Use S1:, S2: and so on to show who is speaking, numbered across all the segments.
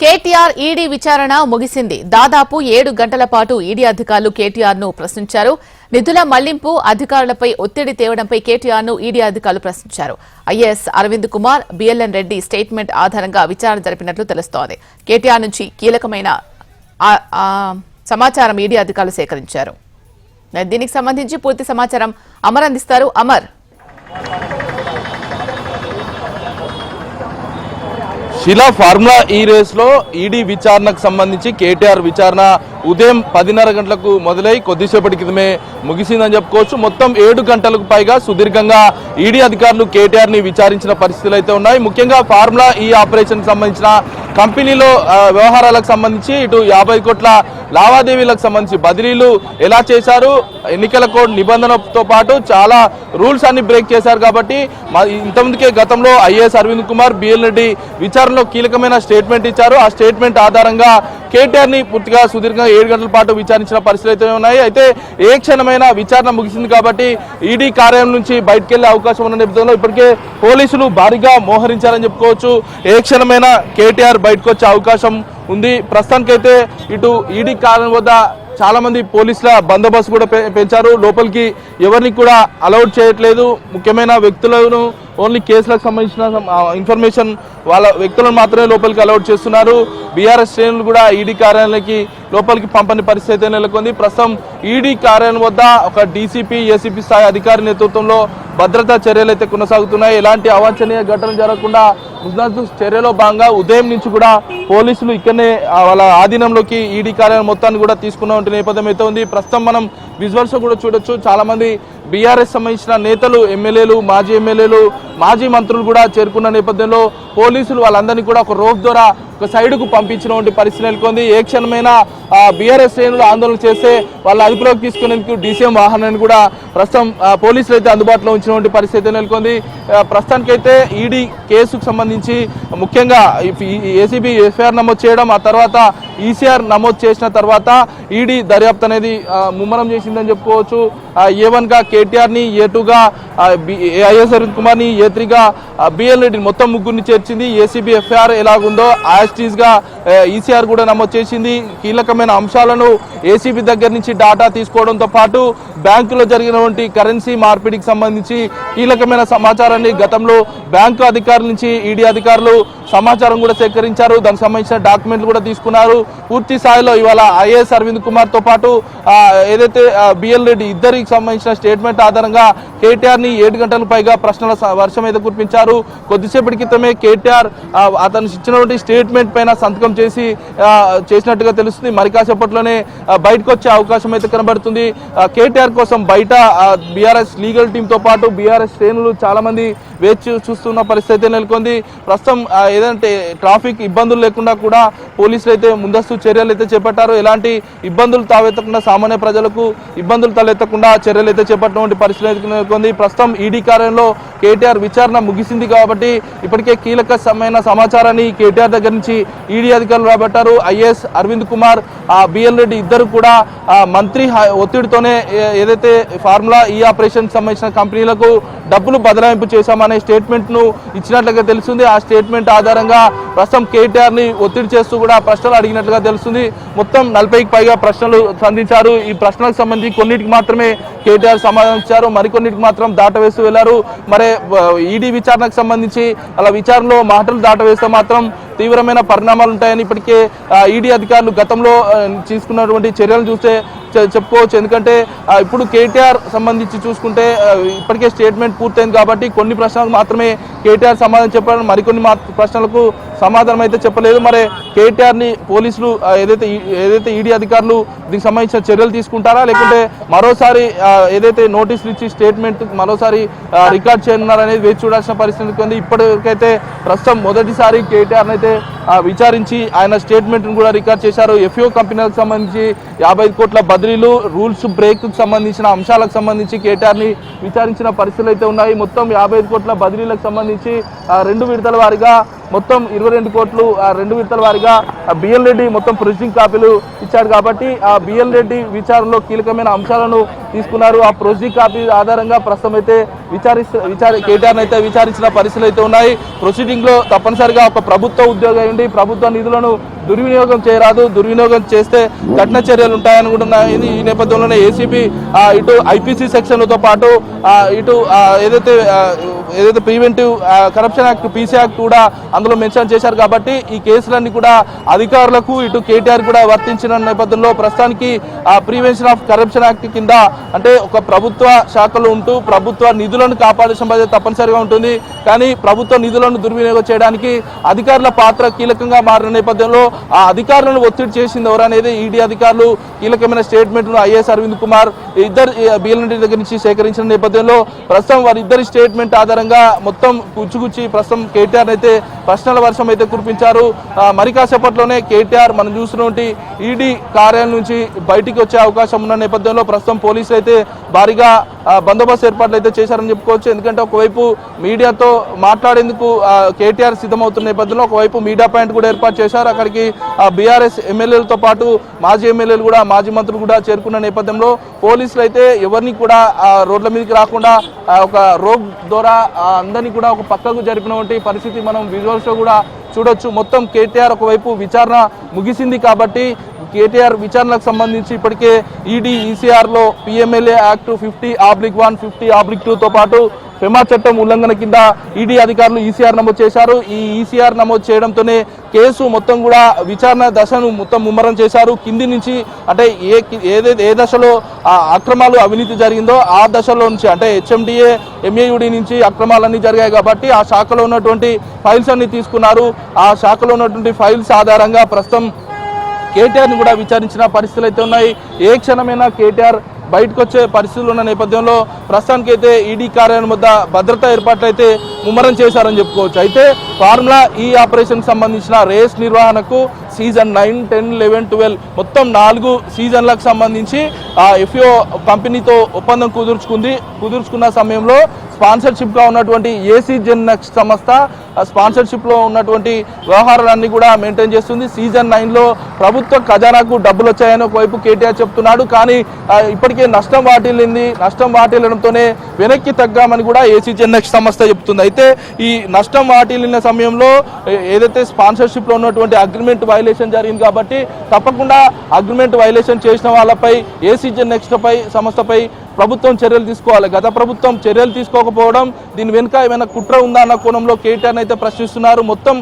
S1: KTR ED విచారణ ముగిసింది. దాదాపు 7 గంటల పాటు ఈడీ అధికారులు కేటీఆర్ ను ప్రశ్నించారు. నిధుల మళ్లింపు అధికారులపై ఒత్తిడి తేవడంపై కేటీఆర్ ను ఈడీ అధికారులు ప్రశ్నించారు. IAS Arvind Kumar, BLN Reddy statement ఆధారంగా విచారణ జరిపినట్లు తెలుస్తోంది. కేటీఆర్ నుంచి కీలకమైన సమాచారం ఈడీ అధికారులు సేకరించారు. దీనికి సంబంధించి పూర్తి సమాచారం అమర్ అందిస్తారు. అమర్,
S2: శిలా ఫార్ములా ఈ రేస్లో ఈడీ విచారణకు సంబంధించి కేటీఆర్ విచారణ ఉదయం 10:30 గంటలకు మొదలై కొద్దిసేపటి క్రితమే ముగిసిందని చెప్పుకోవచ్చు. మొత్తం 7 గంటలకు పైగా సుదీర్ఘంగా ఈడీ అధికారులు కేటీఆర్ ని విచారించిన పరిస్థితులు అయితే ఉన్నాయి. ముఖ్యంగా ఫార్ములా ఈ ఆపరేషన్ సంబంధించిన కంపెనీలో వ్యవహారాలకు సంబంధించి ఇటు 50 కోట్ల లావాదేవీలకు సంబంధించి బదిలీలు ఎలా చేశారు, ఎన్నికల కోడ్ నిబంధనలతో పాటు చాలా రూల్స్ అన్ని బ్రేక్ చేశారు. కాబట్టి ఇంతకుముందుకే గతంలో ఐఏఎస్ అరవింద్ కుమార్, బిఎల్ రెడ్డి విచారణలో కీలకమైన స్టేట్మెంట్ ఇచ్చారు. ఆ స్టేట్మెంట్ ఆధారంగా కేటీఆర్ ని పూర్తిగా సుదీర్ఘంగా 7 గంటల పాటు విచారించిన పరిస్థితులు అయితే ఉన్నాయి. అయితే ఏ క్షణమైన విచారణ ముగిసింది కాబట్టి ఈడీ కార్యాలయం నుంచి బయటకు వెళ్లే అవకాశం ఉన్న నేపథ్యంలో ఇప్పటికే పోలీసులు భారీగా మోహరించారని చెప్పుకోవచ్చు. ఏ క్షణమైన కేటీఆర్ బయటకు వచ్చే అవకాశం ఉంది. ప్రస్తుతానికైతే ఇటు ఈడీ కార్యాలయం వద్ద చాలా మంది పోలీసుల బందోబస్తు కూడా పెంచారు. లోపలికి ఎవరిని కూడా అలౌడ్ చేయట్లేదు. ముఖ్యమైన వ్యక్తులను ఓన్లీ కేసులకు సంబంధించిన ఇన్ఫర్మేషన్ వాళ్ళ వ్యక్తులను మాత్రమే లోపలికి అలౌడ్ చేస్తున్నారు. బీఆర్ఎస్ శ్రేణులు కూడా ఈడీ కార్యాలయానికి లోపలికి పంపని పరిస్థితి నెలకొంది. ప్రస్తుతం ఈడీ కార్యాలయం వద్ద ఒక డీసీపీ, ఏసీపీ స్థాయి అధికారి నేతృత్వంలో భద్రతా చర్యలు అయితే కొనసాగుతున్నాయి. ఎలాంటి అవాంఛనీయ ఘటనలు జరగకుండా ముందస్తు చర్యలో భాగంగా ఉదయం నుంచి కూడా పోలీసులు ఇక్కడనే వాళ్ళ ఆధీనంలోకి ఈడీ కార్యాలయం మొత్తాన్ని కూడా తీసుకున్న నేపథ్యం అయితే ఉంది. ప్రస్తుతం మనం విజువల్స్ కూడా చూడొచ్చు. చాలా మంది బీఆర్ఎస్ సంబంధించిన నేతలు, ఎమ్మెల్యేలు, మాజీ ఎమ్మెల్యేలు, మాజీ మంత్రులు కూడా చేరుకున్న నేపథ్యంలో పోలీసులు వాళ్ళందరినీ కూడా ఒక రోప్ ద్వారా ఒక సైడ్కు పంపించినటువంటి పరిస్థితి నెలకొంది. ఏ క్షణమైనా బీఆర్ఎస్ శ్రేణులు ఆందోళన చేస్తే వాళ్ళ అదుపులోకి తీసుకునేందుకు డీసీఎం వాహనాన్ని కూడా ప్రస్తుతం పోలీసులు అయితే అందుబాటులో ఉంచినటువంటి పరిస్థితి నెలకొంది. ప్రస్తుతానికైతే ఈడీ కేసుకు సంబంధించి ముఖ్యంగా ఏసీబీ ఎఫ్ఐఆర్ నమోదు చేయడం, ఆ తర్వాత ఈసీఆర్ నమోదు చేసిన తర్వాత ఈడీ దర్యాప్తు అనేది ముమ్మరం చేసిందని చెప్పుకోవచ్చు. A1గా కేటీఆర్ ని, A2గా ఐఏఎస్ అరవింద్ కుమార్ ని, A3గా బిఎల్ రెడ్డిని మొత్తం ముగ్గురిని చేర్చింది. ఏసీబీ ఎఫ్ఐఆర్ ఎలాగుందో యాస్టీస్ గా ఈసీఆర్ కూడా నమోదు చేసింది. కీలకమైన అంశాలను ఏసీబీ దగ్గర నుంచి డాటా తీసుకోవడంతో పాటు బ్యాంకులో జరిగినటువంటి కరెన్సీ మార్పిడికి సంబంధించి కీలకమైన సమాచారాన్ని గతంలో బ్యాంకు అధికారుల నుంచి ఈడీ అధికారులు సమాచారం కూడా సేకరించారు. దానికి సంబంధించిన డాక్యుమెంట్లు కూడా తీసుకున్నారు. పూర్తి స్థాయిలో ఇవాళ ఐఏఎస్ అరవింద్ కుమార్ తో పాటు ఏదైతే బిఎల్ రెడ్డి ఇద్దరికి సంబంధించిన స్టేట్మెంట్ ఆధారంగా కేటీఆర్ ని 7 గంటల పైగా ప్రశ్నల వర్షం అయితే కురిపించారు. కొద్దిసేపటి క్రితమే కేటీఆర్ అతను ఇచ్చినటువంటి స్టేట్మెంట్ పైన సంతకం చేసినట్టుగా తెలుస్తుంది. మరి కాసేపట్లోనే బయటకు వచ్చే అవకాశం అయితే కనబడుతుంది. కేటీఆర్ కోసం బయట బీఆర్ఎస్ లీగల్ టీమ్ తో పాటు బీఆర్ఎస్ శ్రేణులు చాలా మంది వేచి చూస్తున్న పరిస్థితి నెలకొంది. ప్రస్తుతం ఏదంటే ట్రాఫిక్ ఇబ్బందులు లేకుండా కూడా పోలీసులు అయితే ముందస్తు చర్యలు అయితే చేపట్టారు. ఎలాంటి ఇబ్బందులు తావెత్తకుండా, సామాన్య ప్రజలకు ఇబ్బందులు తలెత్తకుండా చర్యలు అయితే చేపట్టినటువంటి పరిస్థితి నెలకొంది. ప్రస్తుతం ఈడీ కార్యాలయంలో కేటీఆర్ విచారణ ముగిసింది కాబట్టి ఇప్పటికే కీలకమైన సమాచారాన్ని కేటీఆర్ దగ్గర నుంచి ఈడీ అధికారులు రాబట్టారు. ఐఏఎస్ అరవింద్ కుమార్, బిఎల్ రెడ్డి ఇద్దరు కూడా మంత్రి ఒత్తిడితోనే ఏదైతే ఫార్ములా ఈ ఆపరేషన్ సంబంధించిన కంపెనీలకు డబ్బులు బదలాయింపు చేశామనే స్టేట్మెంట్ ను ఇచ్చినట్లుగా తెలుస్తుంది. ఆ స్టేట్మెంట్ ఆధారంగా ప్రస్తుతం కేటీఆర్ ని ఒత్తిడి చేస్తూ కూడా ప్రశ్నలు అడిగినట్లుగా తెలుస్తుంది. మొత్తం 40కి పైగా ప్రశ్నలు సంధించారు. ఈ ప్రశ్నలకు సంబంధించి కొన్నిటికి మాత్రమే కేటీఆర్ సమాధానం ఇచ్చారు, మరికొన్నిటికి మాత్రం దాటవేస్తూ వెళ్లారు. మరి ఈడీ విచారణకు సంబంధించి అలా విచారణలో మాటలు దాటవేస్తే మాత్రం తీవ్రమైన పరిణామాలు ఉంటాయని ఇప్పటికే ఈడీ అధికారులు గతంలో తీసుకున్నటువంటి చర్యలు చూస్తే చెప్పుకోవచ్చు. ఎందుకంటే ఇప్పుడు కేటీఆర్ సంబంధించి చూసుకుంటే ఇప్పటికే స్టేట్మెంట్ పూర్తయింది కాబట్టి కొన్ని ప్రశ్నలకు మాత్రమే కేటీఆర్ సమాధానం చెప్పారు, మరికొన్ని ప్రశ్నలకు సమాధానం అయితే చెప్పలేదు. మరి కేటీఆర్ ని పోలీసులు ఏదైతే ఈడీ అధికారులు దీనికి సంబంధించిన చర్యలు తీసుకుంటారా, లేకుంటే మరోసారి ఏదైతే నోటీసులు ఇచ్చి స్టేట్మెంట్ మరోసారి రికార్డ్ చేయనున్నారనేది వేచి చూడాల్సిన పరిస్థితి ఉంది. ఇప్పటికైతే ప్రస్తుతం మొదటిసారి కేటీఆర్ అయితే విచారించి ఆయన స్టేట్మెంట్ కూడా రికార్డ్ చేశారు. ఎఫ్ఓ కంపెనీలకు సంబంధించి 50 కోట్ల బదిలీలు, రూల్స్ బ్రేక్ సంబంధించిన అంశాలకు సంబంధించి కేటీఆర్ ని విచారించిన పరిస్థితులు అయితే ఉన్నాయి. మొత్తం 55 కోట్ల బదిలీలకు సంబంధించి 2 విడతల వారీగా మొత్తం 22 కోట్లు 2 విడతల వారీగా బిఎల్ రెడ్డి మొత్తం ప్రొసీడింగ్ కాపీలు ఇచ్చాడు. కాబట్టి ఆ బిఎల్ రెడ్డి విచారణలో కీలకమైన అంశాలను తీసుకున్నారు. ఆ ప్రొసీడింగ్ కాపీ ఆధారంగా ప్రస్తుతం అయితే కేటీఆర్ అయితే విచారించిన పరిస్థితులు అయితే ఉన్నాయి. ప్రొసీడింగ్ లో తప్పనిసరిగా ఒక ప్రభుత్వ ఉద్యోగి ఉండి ప్రభుత్వ నిధులను దుర్వినియోగం చేయరాదు, దుర్వినియోగం చేస్తే కఠిన చర్యలు ఉంటాయనుకుంటున్నాయి. ఈ నేపథ్యంలోనే ఏసీబీ ఇటు ఐపీసీ సెక్షన్లతో పాటు ఇటు ఏదైతే preventive corruption act PC act కూడా అందులో మెన్షన్ చేశారు. కాబట్టి ఈ కేసులన్నీ కూడా అధికారులకు ఇటు కేటీఆర్ కూడా వర్తించిన నేపథ్యంలో ప్రస్తుతానికి ప్రివెన్షన్ ఆఫ్ కరప్షన్ యాక్ట్ కింద అంటే ఒక ప్రభుత్వ శాఖలో ఉంటూ ప్రభుత్వ నిధులను కాపాడాల్సిన బాధ్యత తప్పనిసరిగా ఉంటుంది. కానీ ప్రభుత్వ నిధులను దుర్వినియోగం చేయడానికి అధికారుల పాత్ర కీలకంగా మారిన నేపథ్యంలో ఆ అధికారులను ఒత్తిడి చేసింది ఎవరనేది ఈడీ అధికారులు కీలకమైన స్టేట్మెంట్ ను ఐఏఎస్ అరవింద్ కుమార్ ఇద్దరు బీఎల్ఎన్టీ దగ్గర నుంచి సేకరించిన నేపథ్యంలో ప్రస్తుతం వారిద్దరి స్టేట్మెంట్ ఆధారంగా మొత్తం గుచ్చి ప్రస్తుతం కేటీఆర్ అయితే ప్రశ్నల వర్షం అయితే కురిపించారు. మరి కాసేపట్లోనే కేటీఆర్ మనం చూసినటువంటి ఈడీ కార్యాలయం నుంచి బయటికి వచ్చే అవకాశం ఉన్న నేపథ్యంలో ప్రస్తుతం పోలీసులు అయితే భారీగా బందోబస్తు ఏర్పాట్లు అయితే చేశారని చెప్పుకోవచ్చు. ఎందుకంటే ఒకవైపు మీడియాతో మాట్లాడేందుకు కేటీఆర్ సిద్ధమవుతున్న నేపథ్యంలో ఒకవైపు మీడియా పాయింట్ కూడా ఏర్పాటు చేశారు. అక్కడికి బీఆర్ఎస్ ఎమ్మెల్యేలతో పాటు మాజీ ఎమ్మెల్యేలు కూడా మాజీ మంత్రులు కూడా చేరుకున్న నేపథ్యంలో పోలీసులు అయితే ఎవరిని కూడా రోడ్ల మీదకి రాకుండా ఒక రోడ్ ద్వారా అందరినీ కూడా ఒక పక్కకు జరిపినటువంటి పరిస్థితి మనం విజువల్స్ లో కూడా చూడొచ్చు. మొత్తం కేటీఆర్ ఒకవైపు విచారణ ముగిసింది కాబట్టి కేటీఆర్ విచారణకు సంబంధించి ఇప్పటికే ఈడీ ఈసీఆర్ లో పిఎంఎల్ఏ యాక్ట్ 50/1 50/2తో పాటు ఫెమా చట్టం ఉల్లంఘన కింద ఈడీ అధికారులు ఈసీఆర్ నమోదు చేశారు. ఈ ఈసీఆర్ నమోదు చేయడంతోనే కేసు మొత్తం కూడా విచారణ దశను మొత్తం ముమ్మరం చేశారు. కింది నుంచి అంటే ఏ దశలో అక్రమాలు అవినీతి జరిగిందో ఆ దశలో నుంచి అంటే హెచ్ఎండిఏ ఎంఏయుడి నుంచి అక్రమాలన్నీ జరిగాయి కాబట్టి ఆ శాఖలో ఉన్నటువంటి ఫైల్స్ అన్ని తీసుకున్నారు. ఆ శాఖలో ఉన్నటువంటి ఫైల్స్ ఆధారంగా ప్రస్తుతం కేటీఆర్ని కూడా విచారించిన పరిస్థితులు అయితే ఉన్నాయి. ఏ క్షణమైనా కేటీఆర్ బయటకు వచ్చే పరిస్థితులు ఉన్న నేపథ్యంలో ప్రస్తుతానికి అయితే ఈడీ కార్యాలయం వద్ద భద్రతా ఏర్పాట్లు అయితే ముమ్మరం చేశారని చెప్పుకోవచ్చు. అయితే ఫార్ములా ఈ ఆపరేషన్ సంబంధించిన రేస్ నిర్వహణకు సీజన్ 9, 10, 11, 12 మొత్తం 4 సీజన్లకు సంబంధించి ఎఫ్ఓ కంపెనీతో ఒప్పందం కుదుర్చుకున్న సమయంలో స్పాన్సర్షిప్ గా ఉన్నటువంటి ఏసీ జెన్ నెక్స్ట్ సంస్థ స్పాన్సర్షిప్ లో ఉన్నటువంటి వ్యవహారాలన్నీ కూడా మెయింటైన్ చేస్తుంది. సీజన్ 9 లో ప్రభుత్వ ఖజానాకు డబ్బులు వచ్చాయని ఒకవైపు కేటీఆర్ చెప్తున్నాడు. కానీ ఇప్పటికే నష్టం వాటిల్లడంతోనే వెనక్కి తగ్గామని కూడా ఏసీ జెన్ నెక్స్ట్ సంస్థ చెప్తుంది. అయితే ఈ నష్టం వాటిల్లిన సమయంలో ఏదైతే స్పాన్సర్షిప్ లో ఉన్నటువంటి అగ్రిమెంట్ వైలేషన్ జరిగింది కాబట్టి తప్పకుండా అగ్రిమెంట్ వైలేషన్ చేసిన వాళ్ళపై ఏసీ జెన్ నెక్స్ట్ పై సంస్థపై ప్రభుత్వం చర్యలు తీసుకోవాలి. గత ప్రభుత్వం చర్యలు తీసుకోకపోవడం దీని వెనుక ఏమైనా కుట్ర ఉందా అన్న కోణంలో కేటీఆర్ అయితే ప్రశ్నిస్తున్నారు. మొత్తం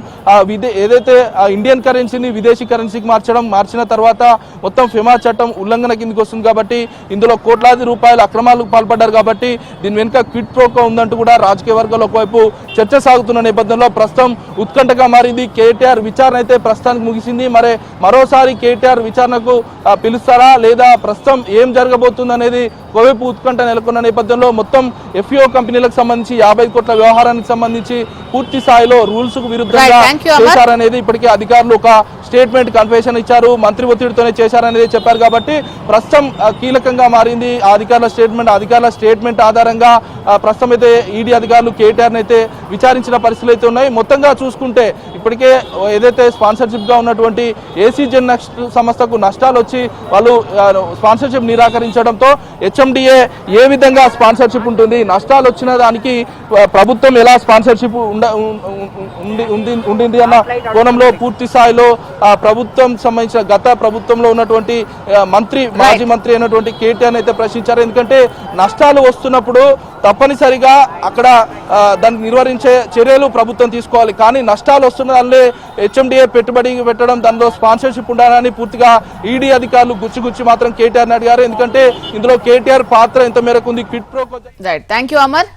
S2: ఏదైతే ఇండియన్ కరెన్సీని విదేశీ కరెన్సీకి మార్చిన తర్వాత మొత్తం ఫెమా చట్టం ఉల్లంఘన కిందకి వస్తుంది కాబట్టి ఇందులో కోట్లాది రూపాయల అక్రమాలకు పాల్పడ్డారు కాబట్టి దీని వెనుక క్విడ్ ప్రోకో ఉందంటూ కూడా రాజకీయ వర్గాలు ఒకవైపు చర్చ సాగుతున్న నేపథ్యంలో ప్రస్తుతం ఉత్కంఠగా మారింది. కేటీఆర్ విచారణ అయితే ప్రస్తుతానికి ముగిసింది. మరోసారి కేటీఆర్ విచారణకు పిలుస్తారా లేదా ప్రస్తుతం ఏం జరగబోతుంది అనేది ఒకవైపు ఉత్కంఠ నెలకొన్న నేపథ్యంలో మొత్తం ఎఫ్ఓ కంపెనీలకు సంబంధించి 50 కోట్ల వ్యవహారానికి సంబంధించి పూర్తి స్థాయిలో రూల్స్ కు విరుద్ధంగా చేశారనేది ఇప్పటికే అధికారులు ఒక స్టేట్మెంట్ కన్ఫెషన్ ఇచ్చారు. మంత్రి ఒత్తిడితోనే చేశారనేది చెప్పారు కాబట్టి ప్రస్తుతం కీలకంగా మారింది అధికారుల స్టేట్మెంట్ ఆధారంగా ప్రస్తుతం అయితే ఈడీ అధికారులు కేటీఆర్ అయితే విచారించిన పరిస్థితులు అయితే ఉన్నాయి. మొత్తంగా చూసుకుంటే ఇప్పటికే ఏదైతే స్పాన్సర్షిప్ గా ఉన్నటువంటి ఏసీ జెన్ నెక్స్ట్ సంస్థకు నష్టాలు వచ్చి వాళ్ళు స్పాన్సర్షిప్ నిరాకరించడంతో హెచ్ఎండిఏ ఏ విధంగా స్పాన్సర్షిప్ ఉంటుంది, నష్టాలు వచ్చిన దానికి ప్రభుత్వం ఎలా స్పాన్సర్షిప్ ఉండింది అన్న కోణంలో పూర్తి స్థాయిలో ప్రభుత్వం సంబంధించిన గత ప్రభుత్వంలో ఉన్నటువంటి మాజీ మంత్రి అయినటువంటి కేటీఆర్ అయితే ప్రశ్నించారు. ఎందుకంటే నష్టాలు వస్తున్నప్పుడు తప్పనిసరిగా అక్కడ దాన్ని నిర్వహించే చర్యలు ప్రభుత్వం తీసుకోవాలి. కానీ నష్టాలు వస్తున్న దానిలో హెచ్ఎండిఏ పెట్టుబడి పెట్టడం దానిలో స్పాన్సర్షిప్ ఉండాలని పూర్తిగా ఈడీ అధికారులు గుచ్చి మాత్రం కేటీఆర్ని అడిగారు. ఎందుకంటే ఇందులో కేటీఆర్ పాత్ర ఎంత మేరకు ఉంది quid pro.
S1: Right, thank you Amar.